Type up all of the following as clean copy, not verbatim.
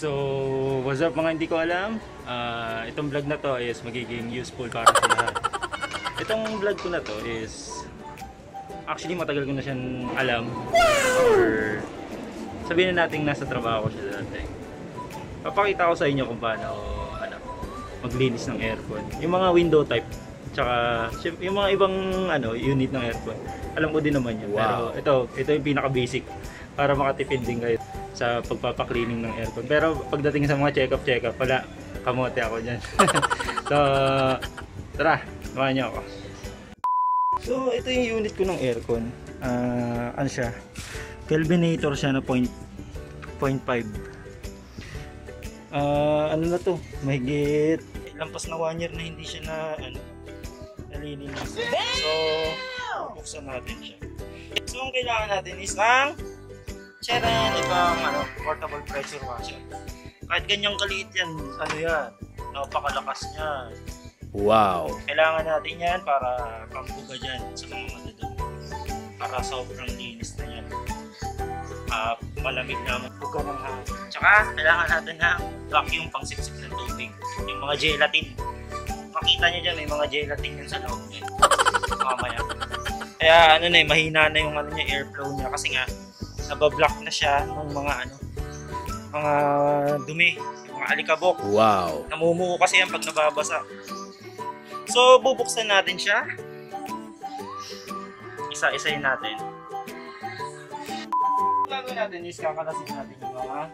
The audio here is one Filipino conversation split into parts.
So, what's up mga hindi ko alam? Itong vlog na to is magiging useful para sa lahat. Itong vlog ko na to is actually matagal ko na siyang alam, or sabihin na natin nasa trabaho ko siya dati. Papakita ko sa inyo kung paano maglinis ng aircon. Yung mga window type, tsaka yung mga ibang unit ng aircon. Alam ko din naman yun. Wow. Pero ito yung pinaka basic para makatipid din kayo sa pagpapaklining ng aircon. Pero pagdating sa mga check-up, wala, kamote ako dyan. So, tara, samahan niyo ako. So, ito yung unit ko ng aircon. Ano siya? Kelvinator siya na 0.5. Ano na to? Mahigit lampas na 1 year na hindi siya nalilinis. So, buksan natin siya. So, ang kailangan natin is ang ibang portable pressure washer. Kahit ganyang kaliit yan, napakalakas niya. Wow! Kailangan natin yan para pambuga dyan sa mga madudumi. Para sobrang linis na yan. Malamig na magbuga ng hangin. Tsaka, kailangan natin ng vacuum pang sipsip ng tubig. Yung mga gelatin. Makita nyo dyan, may mga gelatin yan sa loob niya. Mamaya. Kaya mahina na yung airflow niya kasi nga nabablock na siya ng mga dumi, yung mga alikabok. Wow! Namumuo kasi yan pag nababasa. So, bubuksan natin siya. Isa-isayin natin. Ang gagawin natin is kakalasin natin yung mga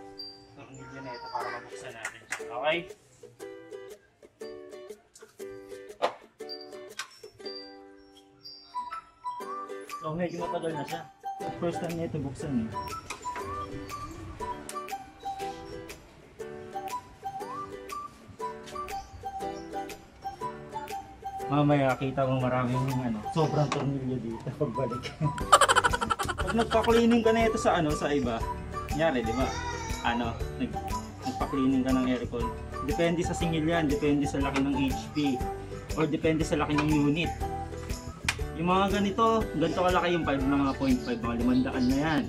tornilyo na ito para mabuksan natin siya. Okay? So, medyo matagal na siya. First time na ito buksan eh. Mamaya kita mo maraming sobrang tornilyo dito pagbalik. Pag nagpa-cleaning ka na ito sa iba, kunyari, di ba? Nagpa-cleaning ka ng aircon. Depende sa singil yan, depende sa laki ng HP, or depende sa laki ng unit. Yung mga ganito kalaki yung 5 na mga 0.5, mga 500 na yan.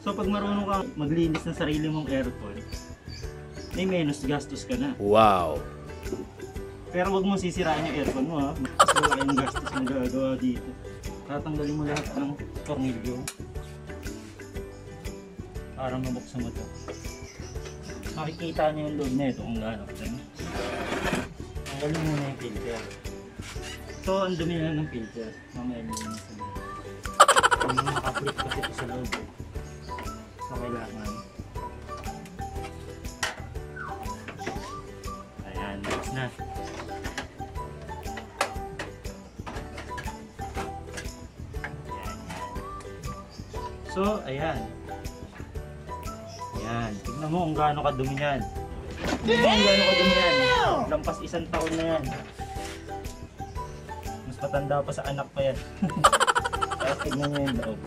So pag marunong ka maglinis ng sarili mong aircon, may menos gastos ka na. Wow! Pero wag mo sisirain yung aircon mo ha. Mas wala yung gastos na gagawa dito. Tatanggalin mo lahat ng tornilyo para mabuksan mo ito. Makikita niyo yung load na ito kung gaano. Tanggalin muna yung filter. So, ang dumi na ng filter. Mamaya nyo yung sa loob. May nakaplit kasi ito sa loob. So, kailangan. Ayan, next na. So, ayan. Ayan. Tignan mo kung gaano kadumi yan. Tignan mo kung gaano kadumi yan. Lampas 1 taon na yan. Mas matanda pa sa anak pa yan. Kaya tignan nyo yung loob.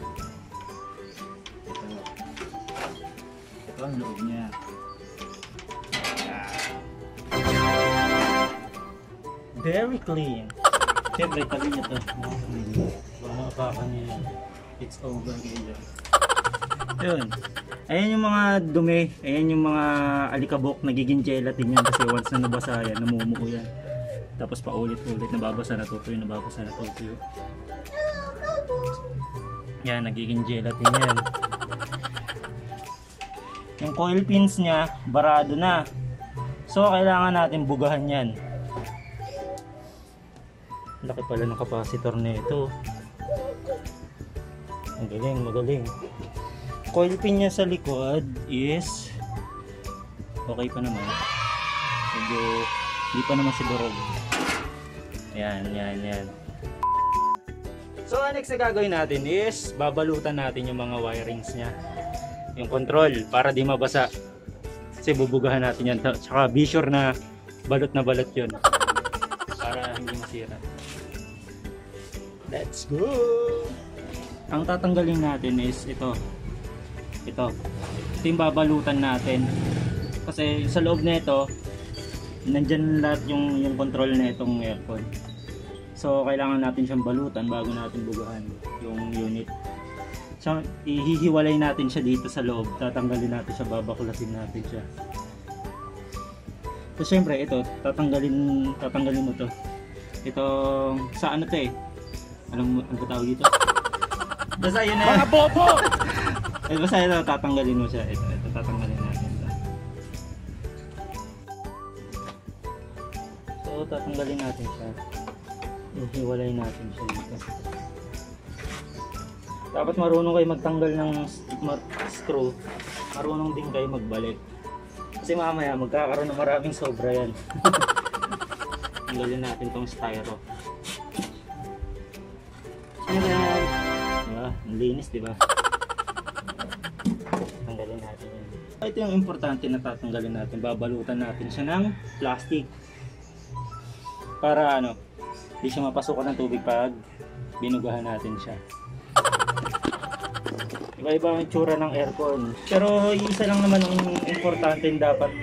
Ito ang loob niya. Very clean. Siyempre, tabi niya ito. Baka makapakan niya yan. It's over here. Yun. Ayan yung mga dumi. Ayan yung mga alikabok. Nagiging gelatin yan kasi once na nabasa yan, namumuo yan. Tapos paulit-ulit, nababasa na tutuyo, nababasa na tutuyo. Yan, nagiging gelatin yan. Yung coil pins niya, barado na. So, kailangan natin bugahan yan. Laki pala ng capacitor na ito. Magaling. Coil pin niya sa likod is okay pa naman. Medyo hindi pa naman sigurog. Yan. So, next na gagawin natin is babalutan natin yung mga wirings niya. Yung control para di mabasa. Kasi bubugahan natin yan. Tsaka be sure na balot yun. Para hindi masira. Let's go! Ang tatanggalin natin is ito yung babalutan natin kasi sa loob na ito nandyan lahat yung control na itong aircon. So kailangan natin siyang balutan bago natin bugahan yung unit. So, ihihiwalay natin siya dito sa loob. Tatanggalin natin siya, babaklasin natin siya. So, syempre, ito, tatanggalin mo to. Ito, sa ano to eh? Ano ba tawag dito? Basta yun na. Mga bobo! Basta ito, tatanggalin mo siya. Ito, tatanggalin natin ito. So, tatanggalin natin siya. Ihiwalay natin siya dito. Dapat marunong kayo magtanggal ng screw. Marunong din kayo magbalik. Kasi mamaya magkakaroon ng maraming sobra yan. Tanggalin natin tong styro. Diba? Ang linis, diba? Tanggalin natin yan. Ito yung importante na tatanggalin natin. Babalutan natin siya ng plastic. Para ano, hindi siya mapasukan ng tubig pag binugahan natin siya. Iba-iba ang itsura ng aircon. Pero isa lang naman ang importante dapat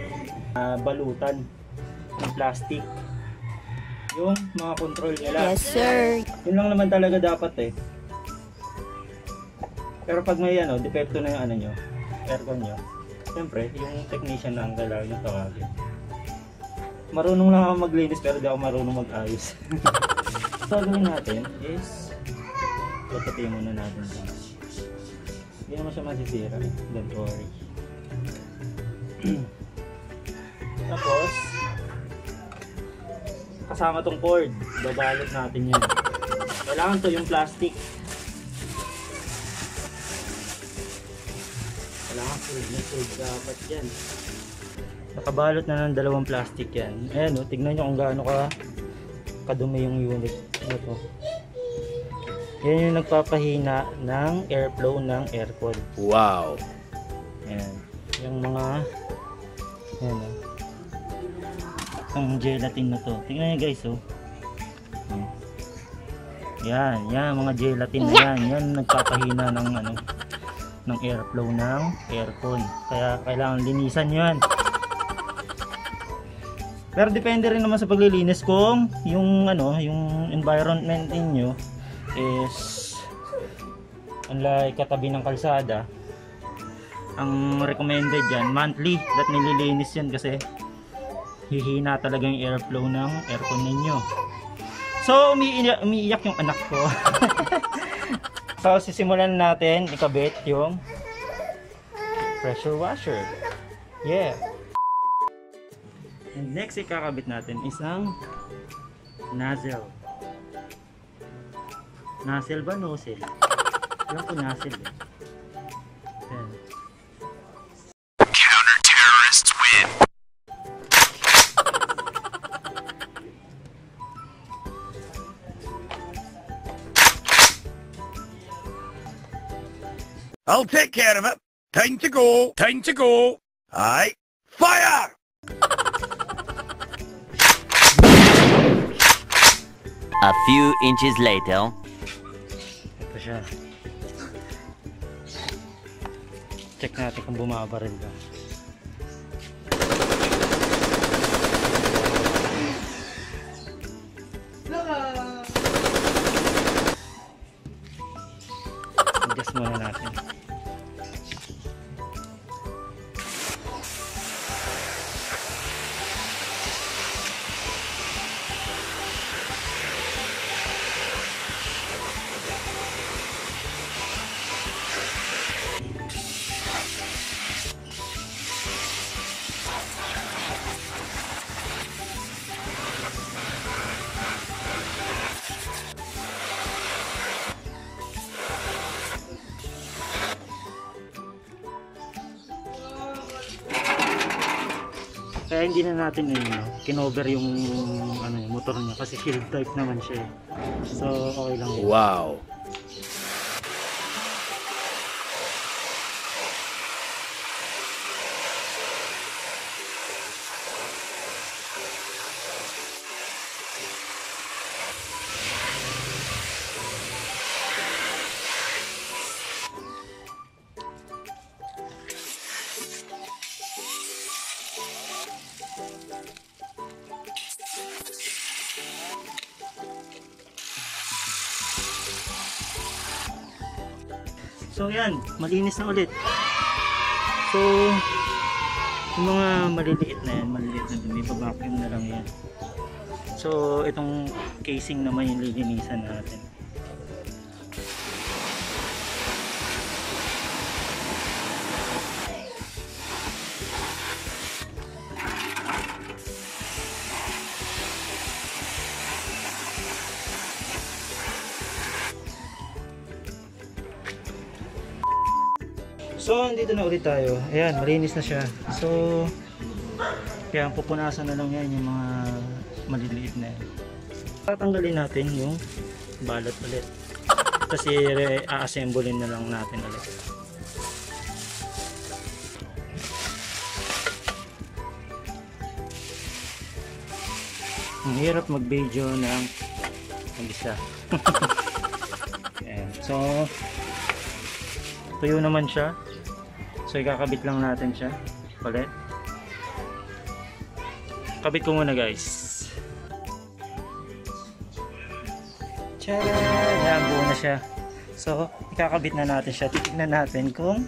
balutan ng plastic. Yung mga control nila. Yes, sir. Yun lang naman talaga dapat eh. Pero pag may depekto na yung nyo, aircon nyo, siyempre, yung technician na ang kailangan yung tawagin. Marunong lang ako maglinis pero di ako marunong mag-ayos. So, gawin natin is patutin muna natin ito. Hindi naman siya masisira. Don't worry. Tapos, kasama tong cord, babalot natin yan. Kailangan to yung plastic. Kailangan fold dapat yan. Nakabalot na ng dalawang plastic yan. Ayan o, tignan nyo kung gaano kadumi yung unit. Ano to? Yan yung nagpapahina ng airflow ng aircon. Wow! Ayan. Yung mga ang gelatin na to. Tingnan nyo guys oh. Yan mga gelatin na yan. Yan nagpapahina ng ng airflow ng aircon. Kaya kailangan linisan 'yan. Pero depende rin naman sa paglilinis kung yung yung environment ninyo is unlike katabi ng kalsada. Ang recommended yan monthly that nililinis yan kasi hihina talaga yung airflow ng aircon ninyo. So umiiyak yung anak ko. So sisimulan natin ikabit yung pressure washer. Yeah. And next ikakabit natin isang nozzle. Nozzle ba nozzle? Alam ko nozzle eh. Ayan. Counter-terrorists win! I'll take care of it. Time to go. Time to go. Aye. Fire! A few inches later. Ito siya. Check natin kung bumabaril ba. Adjust muna natin. Kaya hindi na natin kinover yung motor niya kasi shield type naman siya. So okay lang yun. Wow! So yan, malinis na ulit. So yung mga maliliit na yan, maliliit na dumi, vacuum na lang yan. So itong casing naman yung lilinisan natin. So, dito na ulit tayo. Ayan, malinis na siya. So, kaya pupunasan na lang yan yung mga maliliit na yan. Tatanggalin natin yung balot ulit. Kasi a-assemblein na lang natin ulit. Ang hirap mag-video ng mag-isa. Ayan. So, tuyo naman siya. So ikakabit lang natin siya ulit. Kabit ko muna guys. Tara! Yan, buo na siya. So ikakabit na natin siya. Titignan natin kung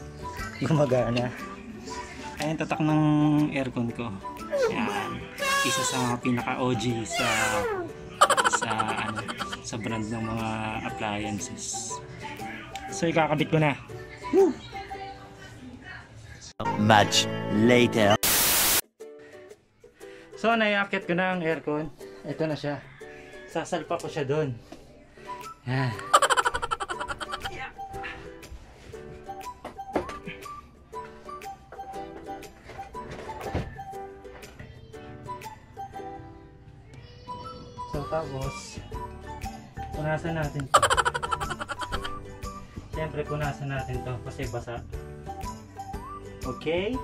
gumagana. Ayan tatak ng aircon ko. Yan. Isa sa mga pinaka OG sa brand ng mga appliances. So ikakabit ko na. Woo! Much later. So naiakit ko na ang aircon. Ito na siya. Sasalpa ko siya doon. Yan. So tapos punasan natin to. Siyempre punasan natin to kasi basa. Okay.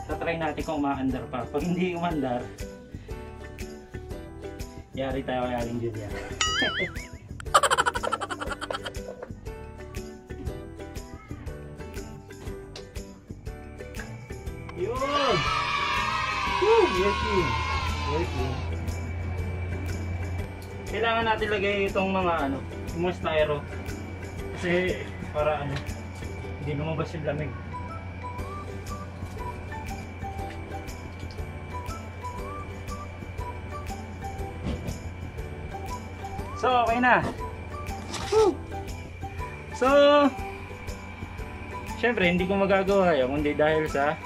Tatry natin kung umaandar pa. Pag hindi umandar, yari tayo kay Aling Julia. Yun! Woo! Working! Working. Kailangan natin lagay itong mga yung mga styro. Kasi para hindi lumabas yung lamig. So okay na. Woo! So syempre hindi ko magagawa yun kundi dahil sa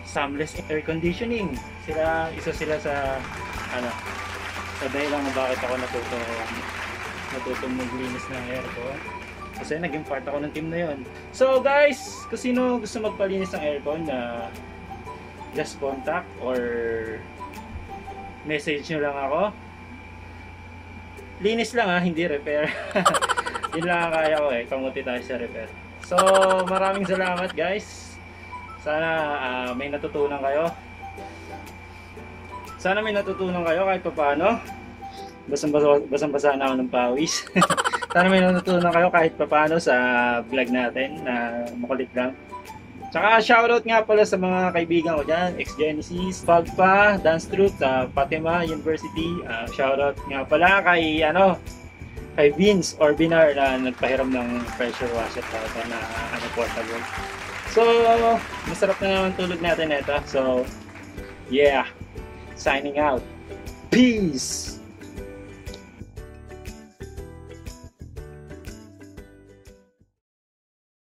Samless air conditioning. Isa sila sa sa dahilan kung bakit ako natutong maglinis ng aircon. Kasi naging part ako ng team na yon. So guys, kung sino gusto magpalinis ng aircon na just contact or message nyo lang ako. Linis lang hindi repair. Yun lang ang kaya ko kamuti tayo sa repair. So maraming salamat guys. Sana may natutunan kayo. Sana may natutunan kayo kahit paano. Basang-basa na ako ng pawis. Sana may natutunan kayo kahit paano sa vlog natin na makulit lang. Tsaka shoutout nga pala sa mga kaibigan ko dyan, X-Genesis, Pagpa, Dance Troupe, Fatima University. Shoutout nga pala kay kay Vince or Binar na nagpahiram ng pressure washer na portable. So, masarap na naman tulog natin ito. So, yeah. Signing out. Peace!